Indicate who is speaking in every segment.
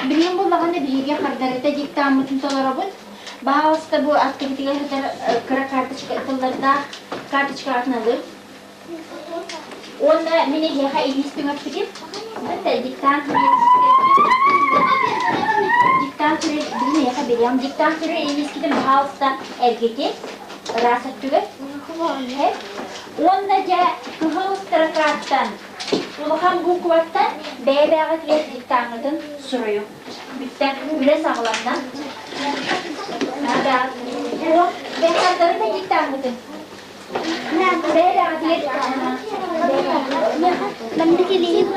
Speaker 1: Bilin bu makanya bilgi hardarita jikta mutun tolarabun bahasta bu aktiviteler kara kartochka atnadır. Onda meni yaha ilistunga fikir. Hatta diktan bilin yaha biliyam diktan türü iliskidim bahasta ergeki rasat tüge. Onda ja kıhıl tarakarttan Uluhan bu kuvattan beybeğe kiret diktanıdın soruyu. Bitten bile sağlarından. Nada. Bu beykartları da diktanıdın. Beybeğe kiret diktanıdın.
Speaker 2: Namni kilihip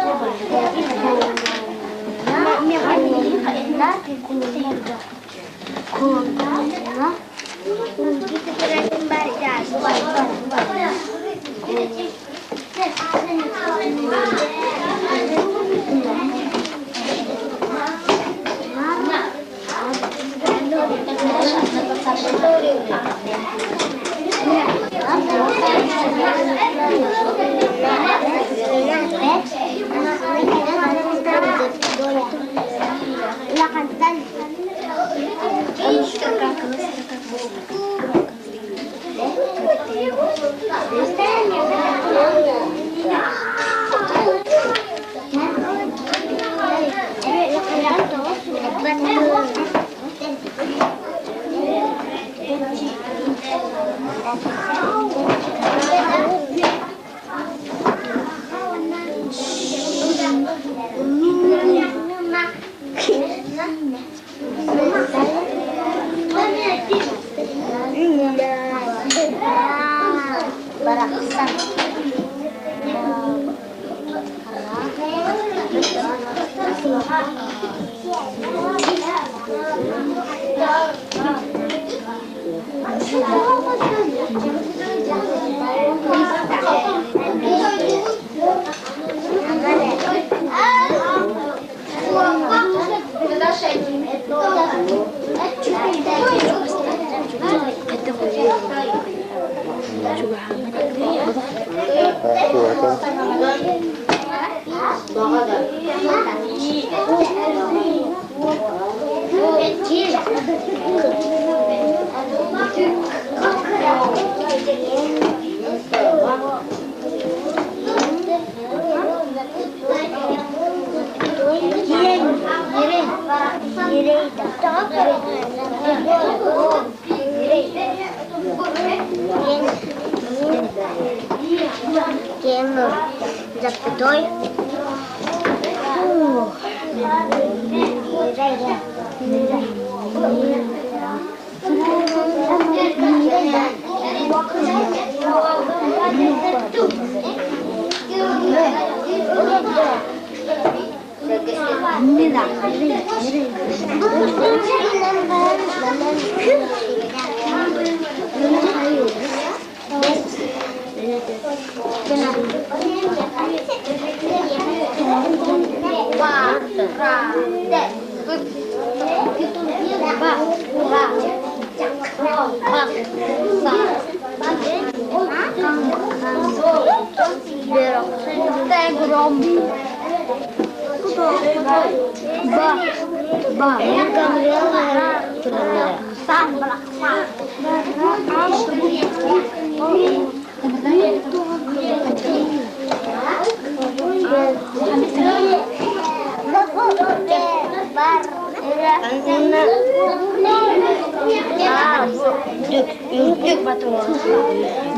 Speaker 2: Thank you.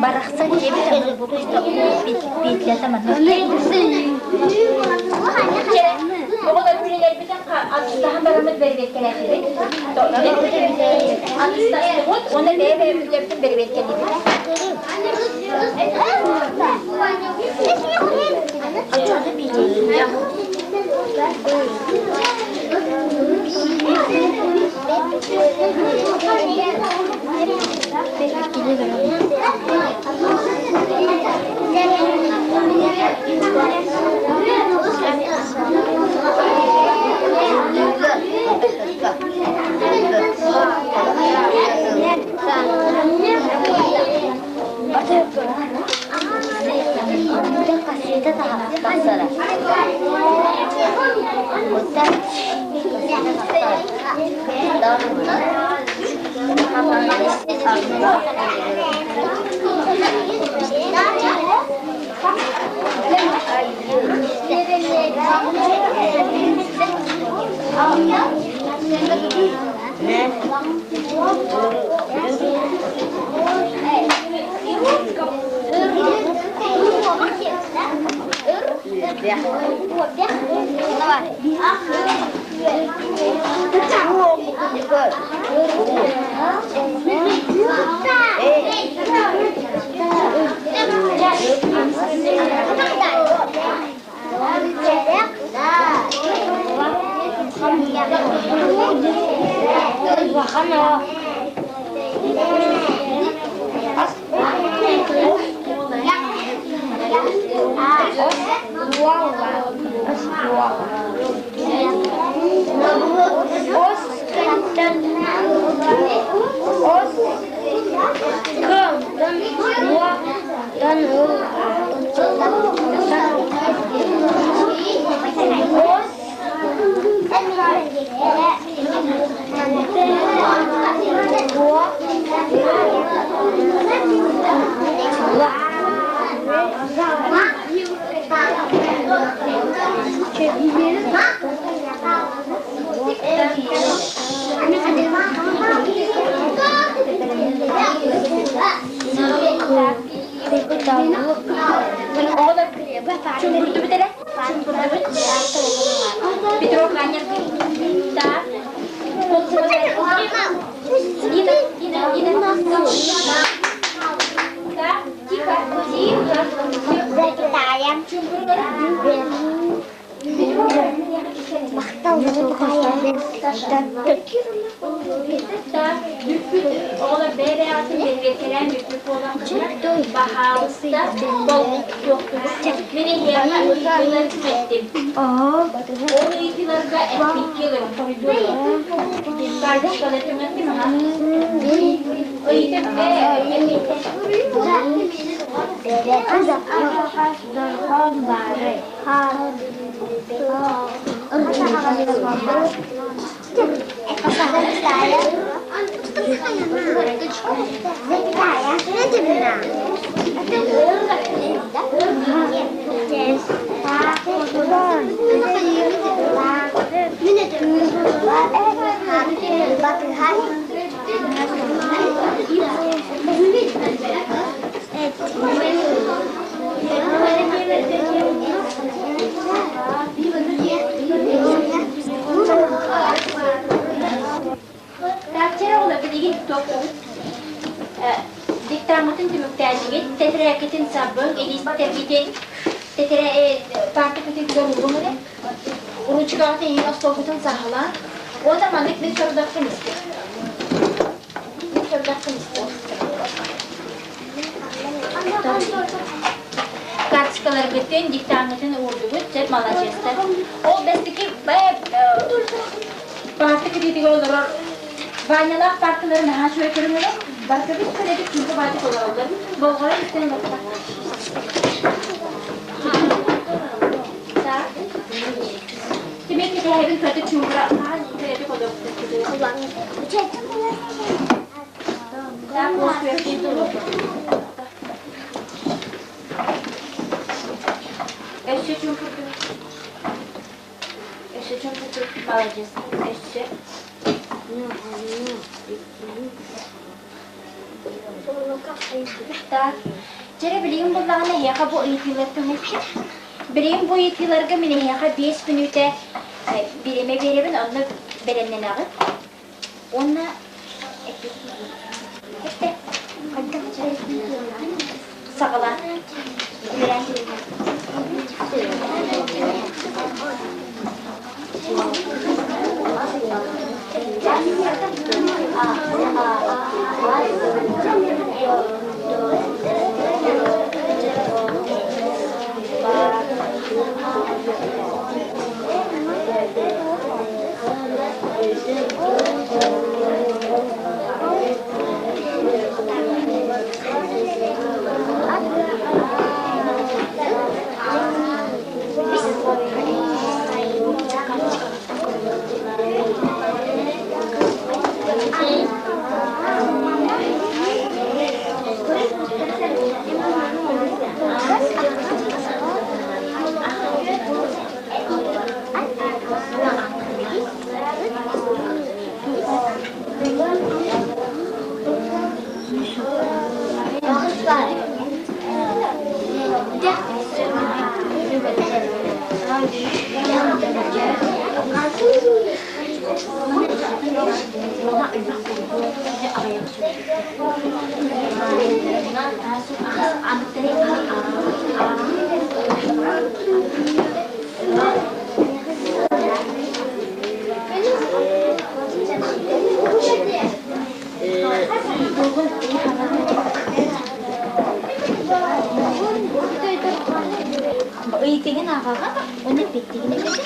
Speaker 1: Baraksa diye bir tane bu bitlete mi? O kadar ürünler bir tane altından beraber verip geldi. Altından onu verip bütün verip geldi. Oğlan beyreatın bir veteran büyüklük olan kızlar bahalısta bolluk yoktu. Beni hiyana yılları ettim. Onu yıllarda ettik yılları koridoru. Kardeş kalatımın değil mi ha? O yiyip de diktamatın tümükterliği, tetraketin sabın, elis terbitin, partikütin zorunluğunu da, onu çıkartın yine astolkutun sahalan, o zaman bir sorudakın istiyor. Bir sorudakın istiyor. Kartikaları bütün diktamatın uğurduğu, cep malacesta. O besteki partikütin olur. Banyalar partilerin her şey görünür. Başka bir kere bir kızı batık olalım. Bolgara üstüne bakmak. Demek ki de hepin kötü çumra. Kreatif olalım. Daha boş bir şey olur. Eşe çumra. Eşe çumra alacağız. Eşe. Jadi beliau bulan ni ya kabu itilar tu mungkin. Beliau bu itilar ke mini ya kabu 5 minute birime ben onu berenlen ağır. Ona işte sağlan. Beren. Itingin nakaka, ano pitingin na kasi?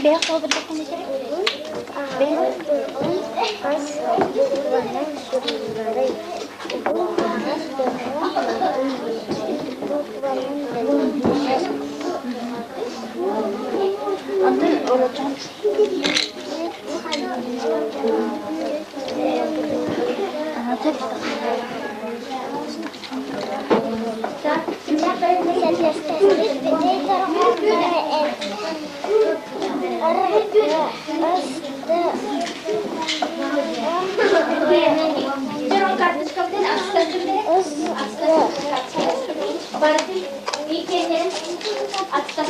Speaker 1: Beyaz kol bırakın içeri. Beyaz Jangan kardus kamu dan atas berarti weekendnya atas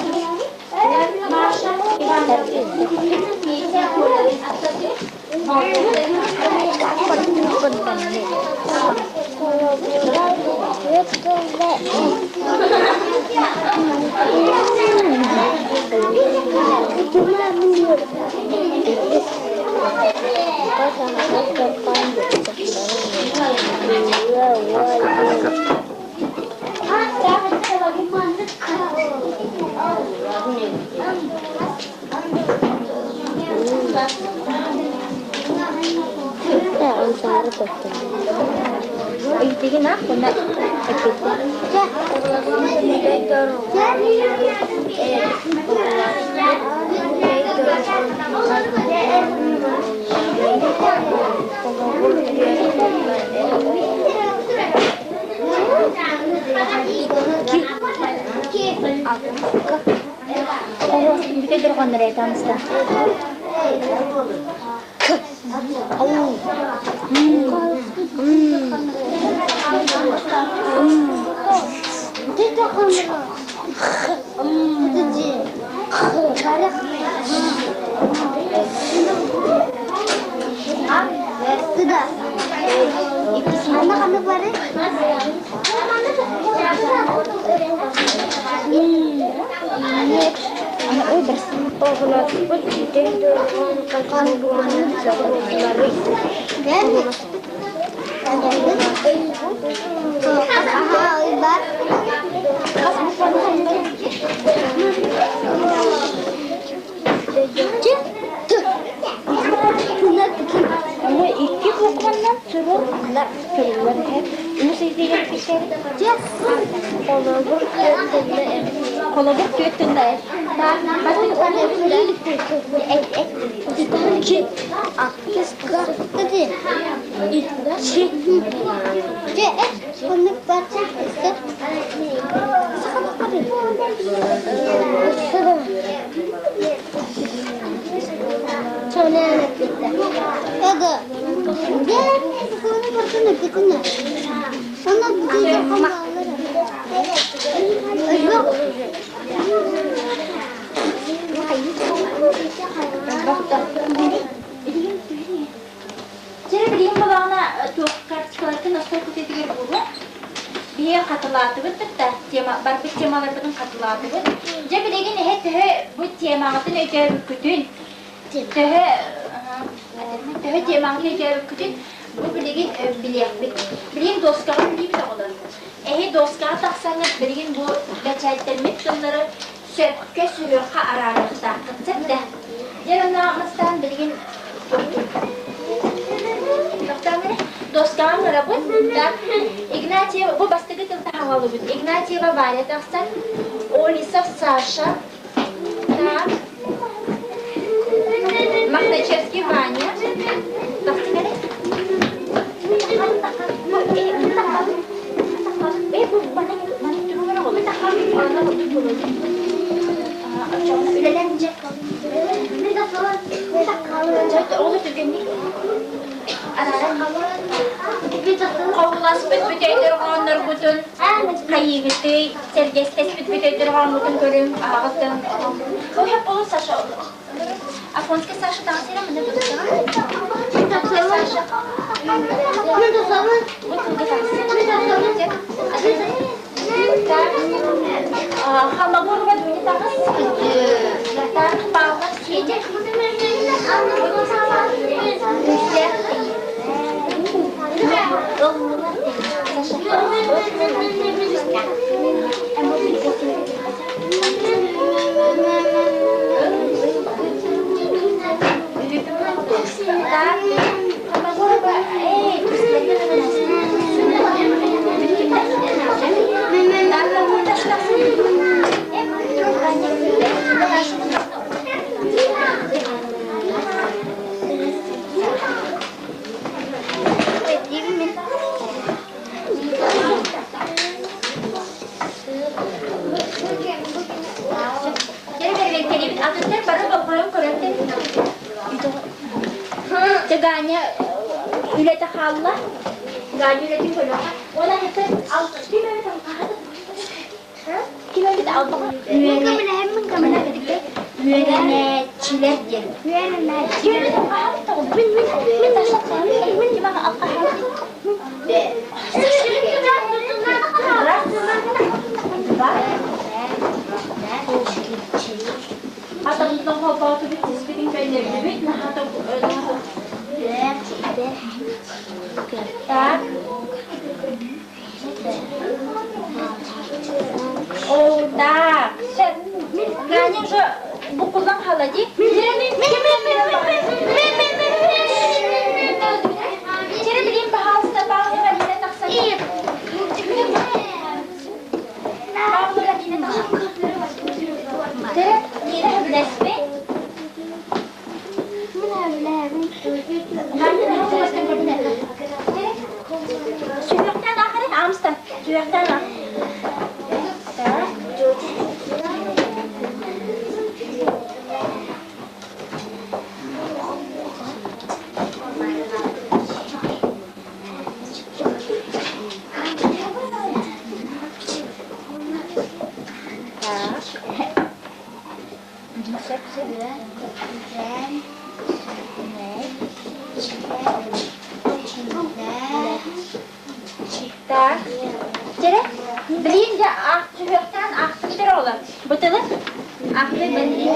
Speaker 1: Marsha Itigin ako na Kita kan mereka mesti. Kita kamera. Jadi, karek. Sudah. Anak-anak bareng. İki bukandan sürüyorlar hep. Bunu sizlere fikir. Kolabuk götünde. Bakın ki hadi. Konuk baca ister. Sonra bitti. Aga. Gel. Konu bakın dikine. Sana bir şey yapamam. Jadi dia mulana tuh kartu nasıl kutetiyor bunu. Bir hatırlatı bitti. Tema barbit temalardan hatırlatı bitti. Jadi begin bu temaların özel bütün. Temaların özel bütün. Bu bilgin bilgin dostlarım gibi de olur. Dostlar taksanlar bilgin bu geçerlerimi bunları söke sürüyor aralıkta. Kıtsa yanımdan bilgin dostlarım bu Ignatieva bu bastığı tılta havalı bu. Ignatieva var taksan Olisa Sasha Magnachevsky Vanya taksan ne? Bu bana numara oldu. Orada oldu. Öğlenecek. Bir dakika. Olur tükenlik. Kovlas bütbüteydir onlar bütün kayıgıtı, sergestes bütbüteydir bütün görüm ağıtın. O hep olur Saşa olur. Afonski Saşa dansıyla mı ne bu da? Saşa. Ne de zaman? Bu da dansıyla. Hamabur ve düğünü takız. Zaten bağlar şeyce. Müzler. ganya ülete kalla. Ganya ületin koyuyor. Ona hep al. Kim öyle tamam? Kim öyle de al bakalım. Kamera dedik. Müerene çilek diyelim. Müerene çilek. Min taşla. Min gibi al. Hatta bundan kahvaltı bir tespit'in belirli bir hatta tak. Oh tak. Ganya şu bu kullan halacı. Ciri bileyim bahasta bağlı ve yine taksan. Bağlı ve yine taksan. Ciri yine hevlesme. Suyuktan akhirin amstan. Suyuktan akhirin. Tak. Jadi, beliin dia suyuktan aktif olur. Betul? Aktif beliin.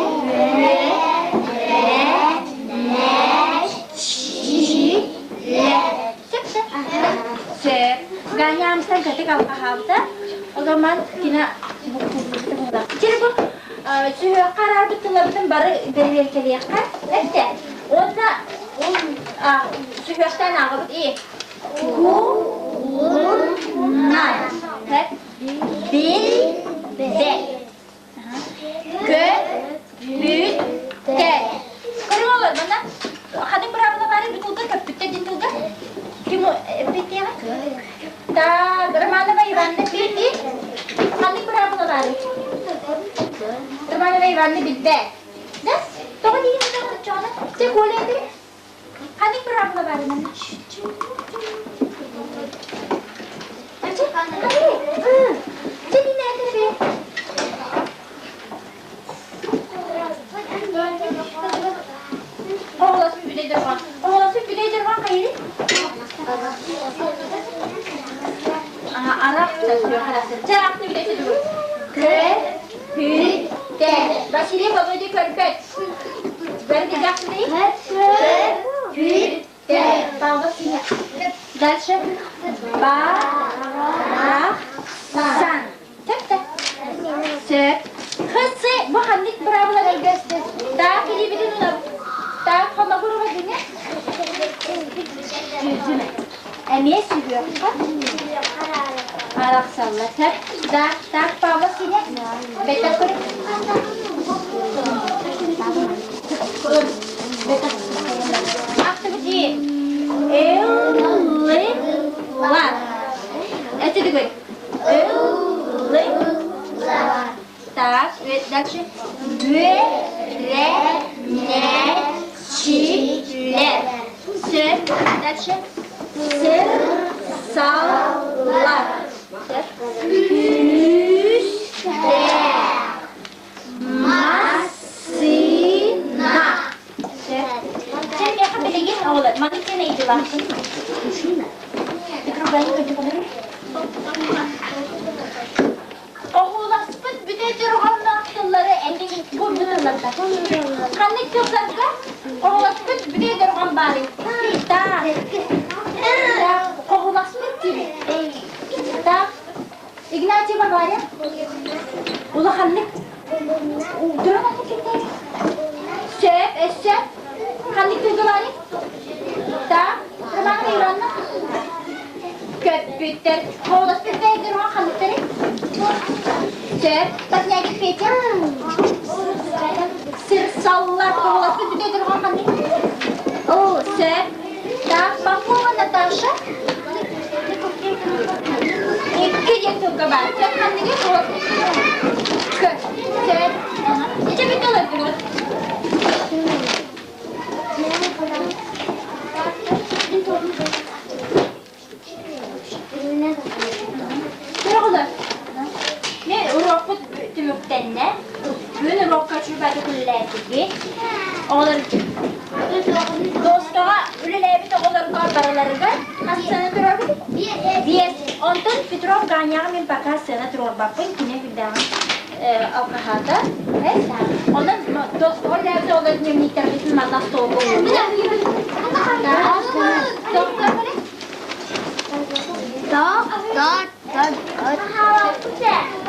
Speaker 1: Sip. Ganyamızdan ketik al-kahavda. O zaman yine jadi bu suyuk karar betul-betul baru dari kelihatan. Evet. Onda suyuktan ağabey iyi. Bunlar hep bilde köpükte kırım olur bana kadın berapa kali ditulga köpükte ditulga kim bitti ya da bermana bayi bende bitti kadın berapa kali bermana bayi bende bitti das toh dia macam macam saya boleh deh kadın berapa kali mana jadi nanti deh. Oh, bir de var. Bir de var kaydı. Arap yazıyor herhalde. Cevaplı bir de dur. Köpükte. Başıyla babacı köpük. Ben de yaptım değil. Köpükte. Tamam sini. Дальше. Barasan. Tekte. Sep. Hısı. Bu handik bravoları göster. Daha kili bilin ona. Daha kama kuru vadine. Yüzüme. Niye sürüyor? Arak salla. Tep. Daha babasıyla. Beta kuru. Beta. Aktivite. Evliler. Это такой. Evliler. Так, дальше. Güreşçiler. Дальше. Sırsallar. Üstler. Masina. Sen yakan bilgi olur. Makine neydi lan? Mikrofonu kötü Oğulaspıt bir de durğanlı akılları endin burnularında. Kanlık kızlarga oğulaspıt bir de durğan bari. Da. Oğulaspıt gibi. Da. İgnatiye bak var ya. Ula kanlık. Durğan akıllı. Sep, esep. Kanlık kızı var ya. Da. Kırmağın eyranla. Köpükler. Oğulaspıt bir de durğan kanlıkları. Sep, penyakit pecah. Sirsallar kovalası bir de durğan kanlık. Oh, sep. Da, bangku Natasha. İki jatuh ke bawah. Sep kanlıknya kovalası. Sep. İçe bitti olabilir. istenne. Gün rokka çübeti kullettiki. Olur. Dostlara ülelebit olur karbaralarıga. Hastanı durabilir. Diye ondan Petrov ganyağı min bakasına durur bakın kine fidan avkahata. Ondan dostlar levde olur nemlikler bizim Allah soğuk olur. Doktor böyle?
Speaker 2: Dört.
Speaker 1: Hava güzel.